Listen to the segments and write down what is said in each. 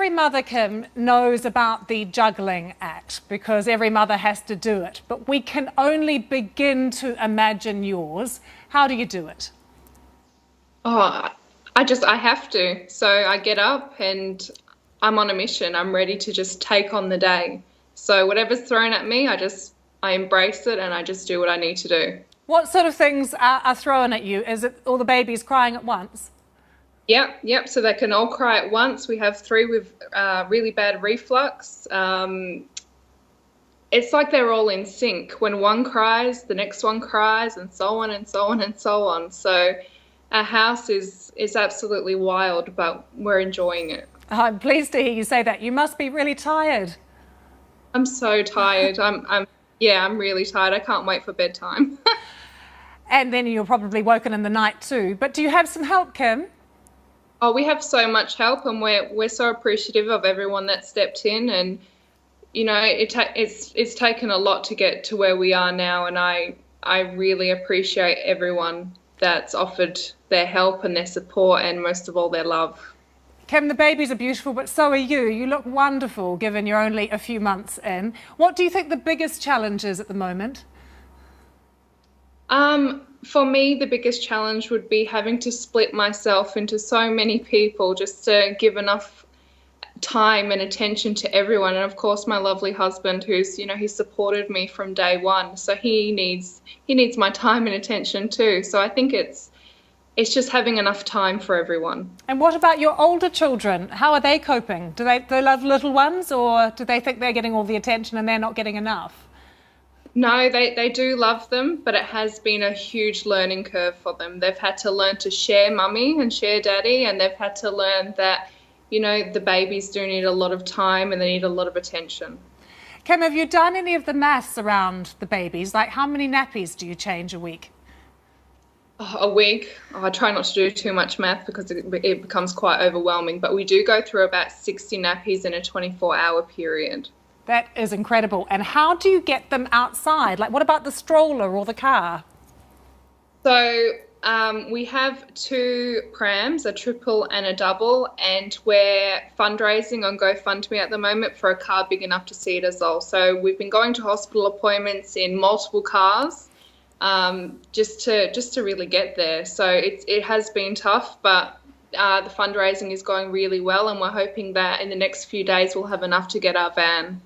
every mother, Kim, knows about the juggling act because every mother has to do it. But we can only begin to imagine yours. How do you do it? Oh, I have to. So I get up and I'm on a mission. I'm ready to just take on the day. So whatever's thrown at me, I embrace it and I just do what I need to do. What sort of things are thrown at you? Is it all the babies crying at once? Yep. So they can all cry at once. We have three with really bad reflux. It's like they're all in sync. When one cries, the next one cries, and so on and so on and so on. So our house is absolutely wild, but we're enjoying it. I'm pleased to hear you say that. You must be really tired. I'm so tired. I'm really tired. I can't wait for bedtime. And then you're probably woken in the night too. But do you have some help, Kim? Oh, we have so much help, and we're so appreciative of everyone that stepped in. And you know, it's taken a lot to get to where we are now, and I really appreciate everyone that's offered their help and their support, and most of all, their love. Kim, the babies are beautiful, but so are you. You look wonderful, given you're only a few months in. What do you think the biggest challenge is at the moment? For me, the biggest challenge would be having to split myself into so many people just to give enough time and attention to everyone. And of course, my lovely husband, who's, he supported me from day one. So he needs my time and attention too. So I think it's just having enough time for everyone. And what about your older children? How are they coping? Do they love little ones, or do they think they're getting all the attention and they're not getting enough? No, they do love them, but it has been a huge learning curve for them. They've had to learn to share mummy and share daddy, and they've had to learn that, the babies do need a lot of time and they need a lot of attention. Kim, have you done any of the maths around the babies? Like, how many nappies do you change a week? A week. I try not to do too much math because it becomes quite overwhelming, but we do go through about 60 nappies in a 24-hour period. That is incredible. And how do you get them outside? Like, what about the stroller or the car? So we have two prams, a triple and a double, and we're fundraising on GoFundMe at the moment for a car big enough to seat us all. So we've been going to hospital appointments in multiple cars just to really get there. So it has been tough, but the fundraising is going really well, and we're hoping that in the next few days we'll have enough to get our van.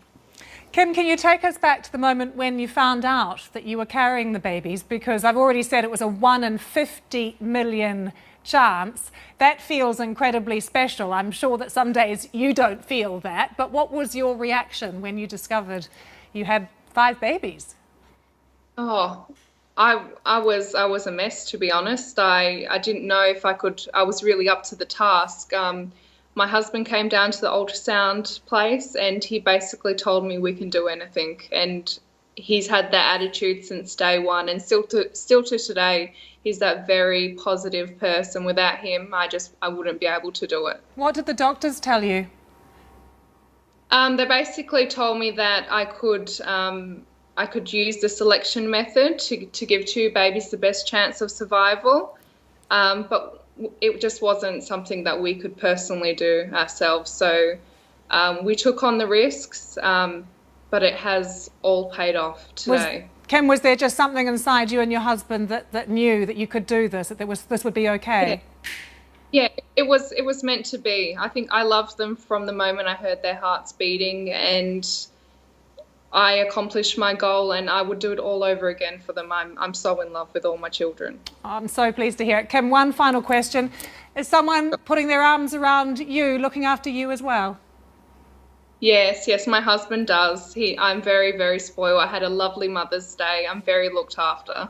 Kim, can you take us back to the moment when you found out that you were carrying the babies? Because I've already said it was a 1 in 50 million chance. That feels incredibly special. I'm sure that some days you don't feel that. But what was your reaction when you discovered you had 5 babies? Oh, I was a mess, to be honest. I didn't know if I could. I was really up to the task. My husband came down to the ultrasound place and he basically told me we can do anything. And he's had that attitude since day one, and still to today, he's that very positive person. Without him, I wouldn't be able to do it. What did the doctors tell you? They basically told me that I could use the selection method to give 2 babies the best chance of survival, but it just wasn't something that we could personally do ourselves. So we took on the risks, but it has all paid off today. Kim, was there just something inside you and your husband that knew that you could do this, that this would be okay? Yeah, it was meant to be. I think I loved them from the moment I heard their hearts beating, and I accomplished my goal, and I would do it all over again for them. I'm so in love with all my children. I'm so pleased to hear it. Kim, one final question. Is someone putting their arms around you, looking after you as well? Yes, my husband does. I'm very, very spoiled. I had a lovely Mother's Day. I'm very looked after.